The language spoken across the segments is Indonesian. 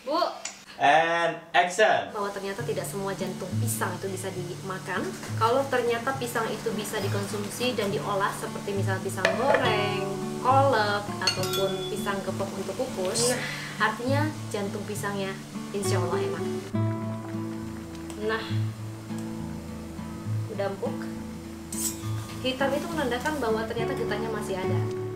Bu, And action. bahwa ternyata tidak semua jantung pisang itu bisa dimakan. Kalau ternyata pisang itu bisa dikonsumsi dan diolah seperti misalnya pisang goreng, kolak, ataupun pisang gepok untuk kukus, artinya jantung pisangnya insya Allah enak. Nah, udah empuk. Hitam itu menandakan bahwa ternyata getahnya masih ada.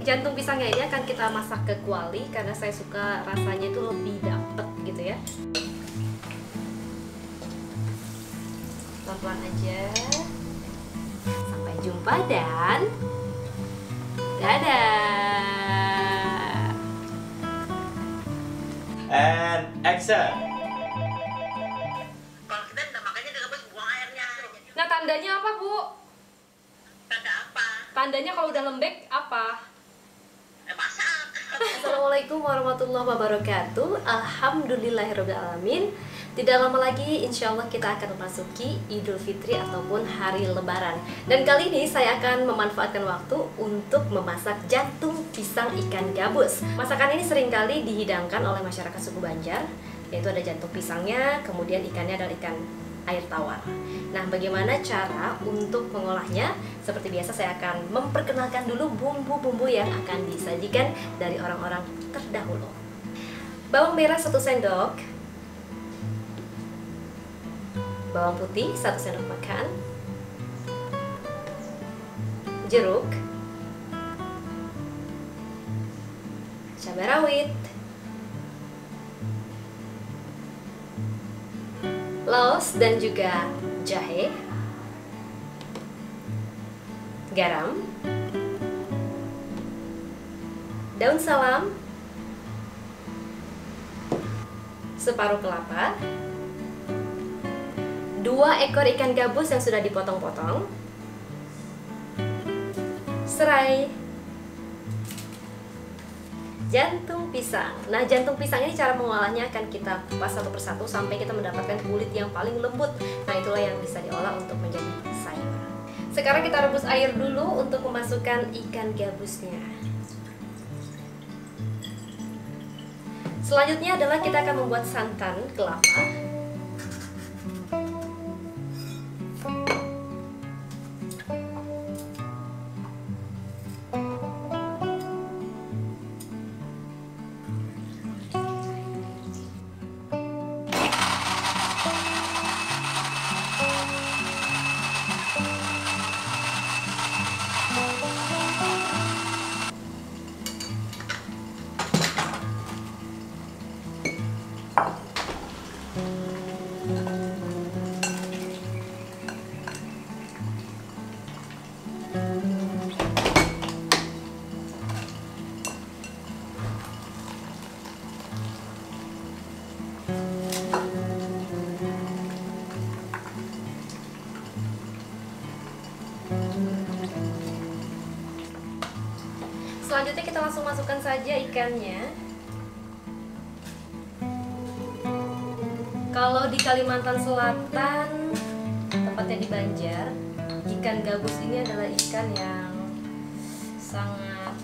Jantung pisangnya ini akan kita masak ke kuali karena saya suka rasanya itu lebih dapet gitu ya. Pelan-pelan aja. Sampai jumpa dan dadah. And action. Kalau kita udah makannya direbus, buang airnya. Nah, tandanya apa, Bu? Tanda apa? Tandanya kalau udah lembek apa? Masak. Assalamualaikum warahmatullahi wabarakatuh. Alhamdulillahirrahmanirrahim. Tidak lama lagi insya Allah kita akan memasuki Idul Fitri ataupun Hari Lebaran. Dan kali ini saya akan memanfaatkan waktu untuk memasak jantung pisang ikan gabus. Masakan ini seringkali dihidangkan oleh masyarakat suku Banjar, yaitu ada jantung pisangnya, kemudian ikannya adalah ikan air tawar. Nah, bagaimana cara untuk mengolahnya? Seperti biasa saya akan memperkenalkan dulu bumbu-bumbu yang akan disajikan dari orang-orang terdahulu. Bawang merah 1 sendok, bawang putih 1 sendok makan, jeruk, cabai rawit, laos dan juga jahe, garam, daun salam, separuh kelapa, 2 ekor ikan gabus yang sudah dipotong-potong, serai, jantung pisang. Nah, jantung pisang ini cara mengolahnya akan kita kupas satu persatu sampai kita mendapatkan kulit yang paling lembut. Nah, itulah yang bisa diolah untuk menjadi sayur. Sekarang kita rebus air dulu untuk memasukkan ikan gabusnya. Selanjutnya adalah kita akan membuat santan kelapa. Selanjutnya kita langsung masukkan saja ikannya. Kalau di Kalimantan Selatan, tepatnya di Banjar, ikan gabus ini adalah ikan yang sangat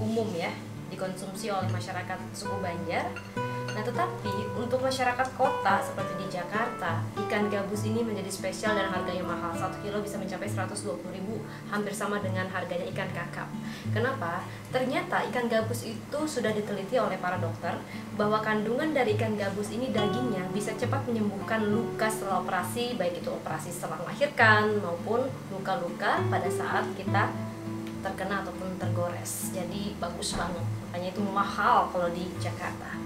umum ya, dikonsumsi oleh masyarakat suku Banjar. Nah, tetapi untuk masyarakat kota seperti di Jakarta, ikan gabus ini menjadi spesial dan harganya mahal. 1 kilo bisa mencapai 120.000, hampir sama dengan harganya ikan kakap. Kenapa? Ternyata ikan gabus itu sudah diteliti oleh para dokter bahwa kandungan dari ikan gabus ini dagingnya bisa cepat menyembuhkan luka setelah operasi, baik itu operasi setelah melahirkan maupun luka-luka pada saat kita terkena ataupun tergores. Jadi bagus banget, makanya itu mahal kalau di Jakarta.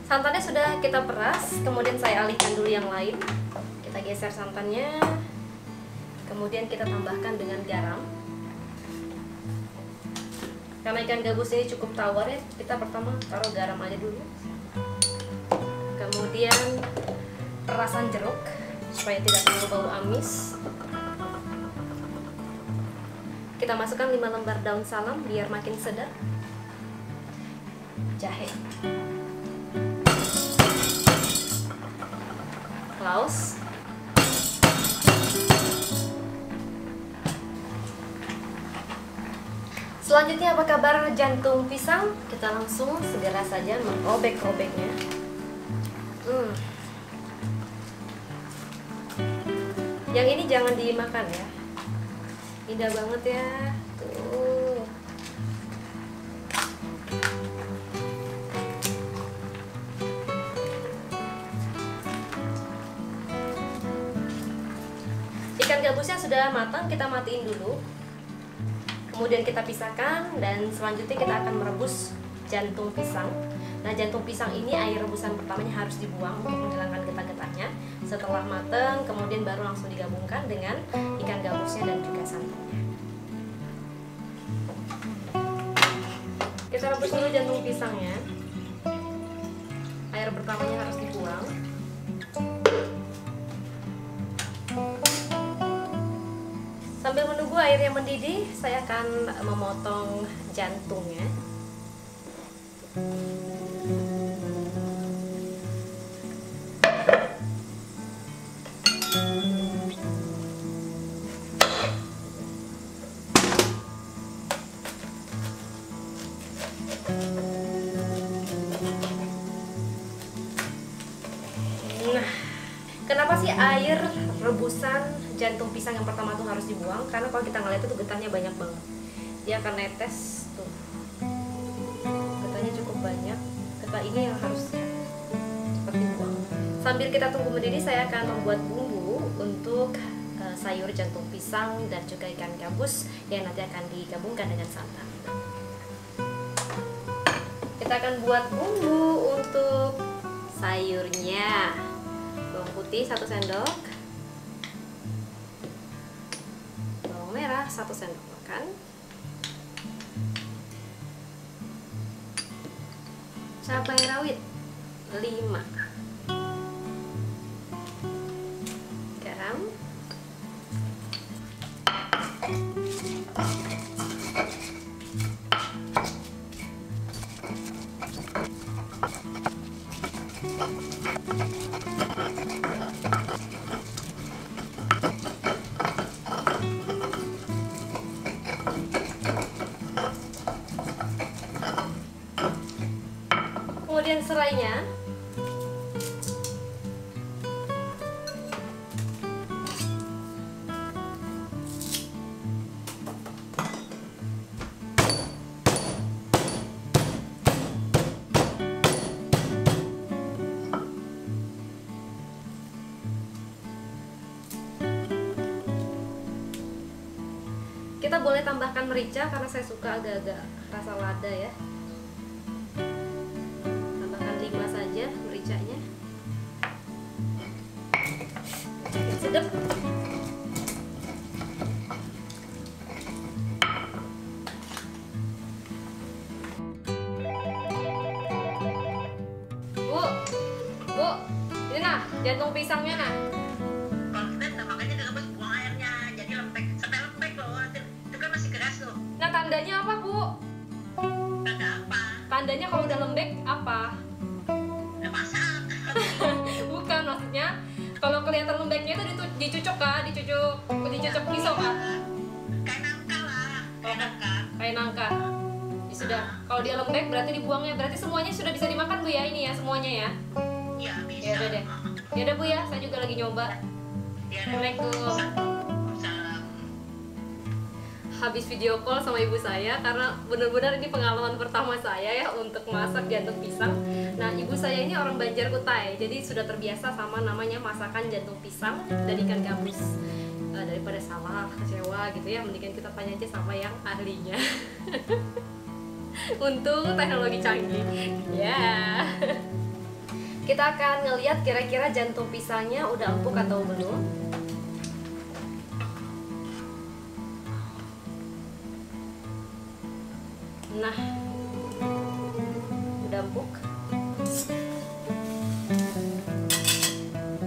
Santannya sudah kita peras, kemudian saya alihkan dulu yang lain. Kita geser santannya, kemudian kita tambahkan dengan garam. Karena ikan gabus ini cukup tawar ya, kita pertama taruh garam aja dulu. Kemudian perasan jeruk supaya tidak terlalu bau amis. Kita masukkan 5 lembar daun salam biar makin sedap. Jahe, laos, Selanjutnya apa kabar jantung pisang? Kita langsung segera saja merobek-robeknya. Yang ini jangan dimakan ya. Indah banget ya. Tuh. Ikan gabusnya sudah matang, kita matiin dulu. Kemudian kita pisahkan dan selanjutnya kita akan merebus jantung pisang. Nah, jantung pisang ini air rebusan pertamanya harus dibuang untuk menghilangkan getah-getahnya. Setelah matang, kemudian baru langsung digabungkan dengan ikan gabusnya dan juga santannya. Kita rebus dulu jantung pisangnya. Air pertamanya harus dibuang. Sambil menunggu airnya mendidih, saya akan memotong jantungnya. Nah, kenapa sih air rebusan jantung pisang yang pertama tuh harus dibuang? Karena kalau kita ngeliat itu getahnya banyak banget. Dia akan netes tuh. Getahnya cukup banyak. Getah ini yang harus cepat dibuang. Sambil kita tunggu mendidih, saya akan membuat bumbu untuk sayur jantung pisang dan juga ikan gabus yang nanti akan digabungkan dengan santan. Kita akan buat bumbu untuk sayurnya. Bawang putih 1 sendok, bawang merah 1 sendok makan, cabai rawit 5, garam, kemudian serainya. Kita boleh tambahkan merica karena saya suka agak-agak rasa lada ya. Tambahkan 5 saja mericanya. Sedap. Bu, ini nah jantung pisangnya nah. Konsisten, nah makanya direbus buang airnya. Jadi lembek, sampai lembek loh. Itu kan masih keras loh. Nah tandanya apa bu? Tanda apa? Tandanya kalau udah lembek apa? Udah masak. Bukan, maksudnya kalau kelihatan lembeknya itu dicucuk kah? Dicucuk pisau kah? Kayak nangka lah. Kayak nangka. Kayak nangka. Ya sudah, kalau dia lembek berarti dibuangnya. Berarti semuanya sudah bisa dimakan bu ya, ini ya semuanya ya. Iya, bisa. Ya udah deh. Ya udah bu ya, saya juga lagi nyoba. Ya, Assalamualaikum. Salam. Habis video call sama ibu saya karena benar-benar ini pengalaman pertama saya ya untuk masak jantung pisang. Nah, ibu saya ini orang Banjar Kutai, jadi sudah terbiasa sama namanya masakan jantung pisang dan ikan gabus. Daripada salah, kecewa gitu ya, mendingan kita tanya aja sama yang ahlinya. Untung teknologi canggih. Ya. Kita akan ngeliat kira-kira jantung pisangnya udah empuk atau belum. Nah, udah empuk.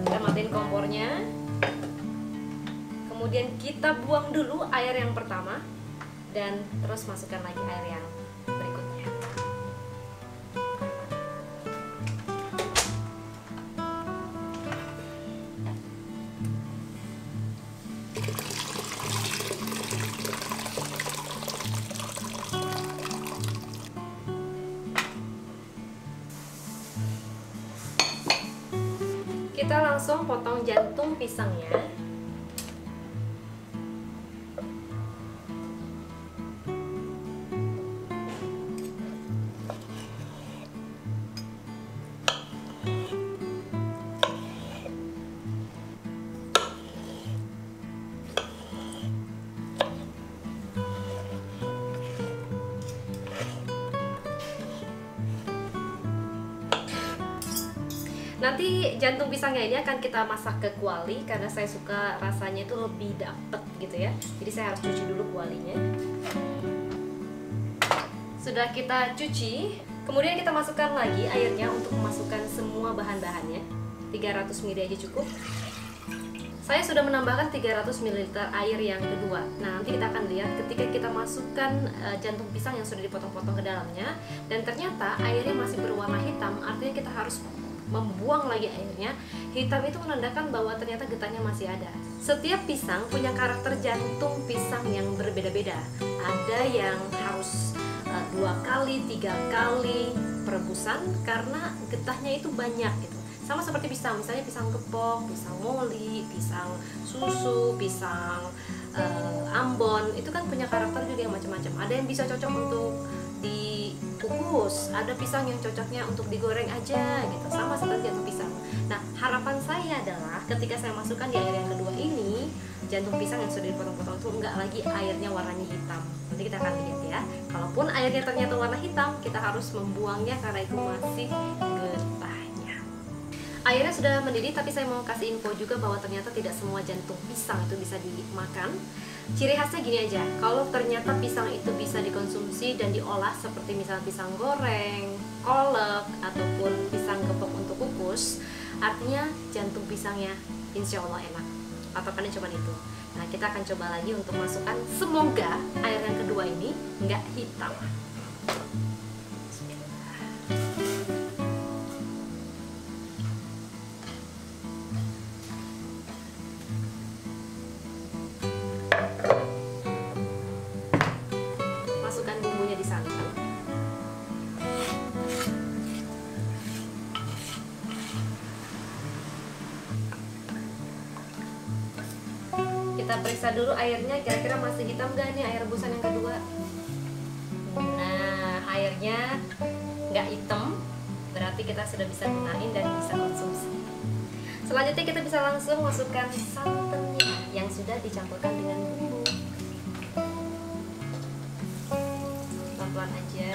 Kita matiin kompornya. Kemudian kita buang dulu air yang pertama dan terus masukkan lagi air yang berikutnya. kita langsung potong jantung pisangnya. Nanti jantung pisangnya ini akan kita masak ke kuali karena saya suka rasanya itu lebih dapet gitu ya. Jadi saya harus cuci dulu kualinya. Sudah kita cuci, kemudian kita masukkan lagi airnya untuk memasukkan semua bahan-bahannya. 300 ml aja cukup. Saya sudah menambahkan 300 ml air yang kedua. Nah, nanti kita akan lihat ketika kita masukkan jantung pisang yang sudah dipotong-potong ke dalamnya dan ternyata airnya masih berwarna hitam, artinya kita harus membuang lagi airnya. Hitam itu menandakan bahwa ternyata getahnya masih ada. Setiap pisang punya karakter jantung pisang yang berbeda-beda. Ada yang harus 2 kali, 3 kali perebusan karena getahnya itu banyak gitu. Sama seperti pisang, misalnya pisang gepok, pisang moli, pisang susu, pisang ambon, itu kan punya karakter juga yang macam-macam. Ada yang bisa cocok untuk dikukus, ada pisang yang cocoknya untuk digoreng aja gitu, sama seperti jantung pisang. Nah, harapan saya adalah ketika saya masukkan di air yang kedua ini, jantung pisang yang sudah dipotong-potong itu enggak lagi airnya warnanya hitam. Nanti kita akan lihat ya. Kalaupun airnya ternyata warna hitam, kita harus membuangnya karena itu masih getahnya. Airnya sudah mendidih, tapi saya mau kasih info juga bahwa ternyata tidak semua jantung pisang itu bisa dimakan. Ciri khasnya gini aja, kalau ternyata pisang itu bisa dikonsumsi dan diolah seperti misalnya pisang goreng, kolak, ataupun pisang gepok untuk kukus, artinya jantung pisangnya insya Allah enak. Patokannya cuma itu. Nah, kita akan coba lagi untuk masukkan, semoga air yang kedua ini nggak hitam. Masukkan bumbunya di santan. Kita periksa dulu airnya, kira-kira masih hitam gak nih air rebusan yang kedua. Nah, airnya nggak hitam, berarti kita sudah bisa gunain dan bisa konsumsi. Selanjutnya kita bisa langsung masukkan santannya yang sudah dicampurkan dengan bumbu. Pelan-pelan aja.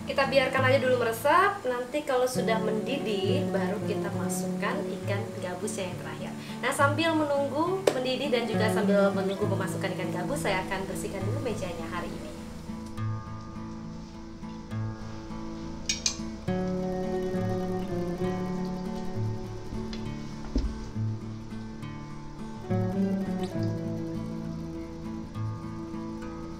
Kita biarkan aja dulu meresap. Nanti kalau sudah mendidih, baru kita masukkan ikan gabus yang terakhir. Nah, sambil menunggu mendidih dan juga sambil menunggu memasukkan ikan gabus, saya akan bersihkan dulu mejanya hari ini.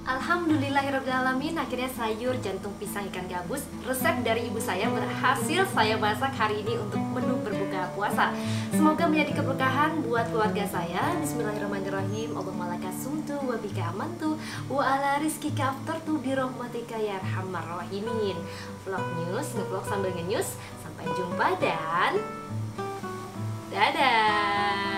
Alhamdulillahirrahmanirrahim, akhirnya sayur jantung pisang ikan gabus resep dari ibu saya berhasil saya masak hari ini untuk menu berbuka puasa. Semoga menjadi keberkahan buat keluarga saya. Bismillahirrahmanirrahim. Allahumma laka sumtu wa bika amantu wa ala rizkika aftartu bi rahmatika ya arhamar rahimin. Vlog news, ngevlog sambil nge-news. Sampai jumpa dan dadah.